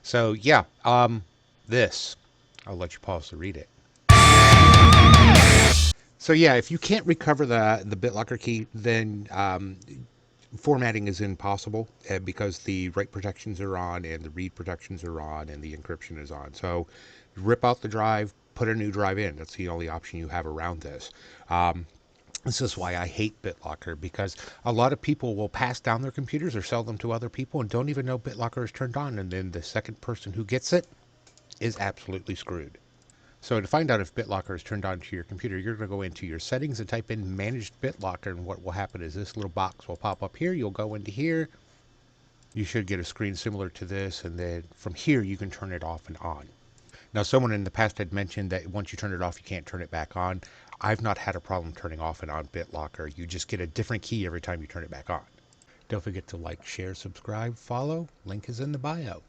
So yeah, this, I'll let you pause to read it. So yeah, if you can't recover the BitLocker key, then formatting is impossible because the write protections are on and the read protections are on and the encryption is on. So rip out the drive, put a new drive in. That's the only option you have around this. This is why I hate BitLocker, because a lot of people will pass down their computers or sell them to other people and don't even know BitLocker is turned on, and then the second person who gets it is absolutely screwed. So to find out if BitLocker is turned on to your computer, you're going to go into your settings and type in Managed BitLocker, and what will happen is this little box will pop up here. You'll go into here. You should get a screen similar to this, and then from here you can turn it off and on. Now, someone in the past had mentioned that once you turn it off, you can't turn it back on. I've not had a problem turning off and on BitLocker. You just get a different key every time you turn it back on. Don't forget to like, share, subscribe, follow. Link is in the bio.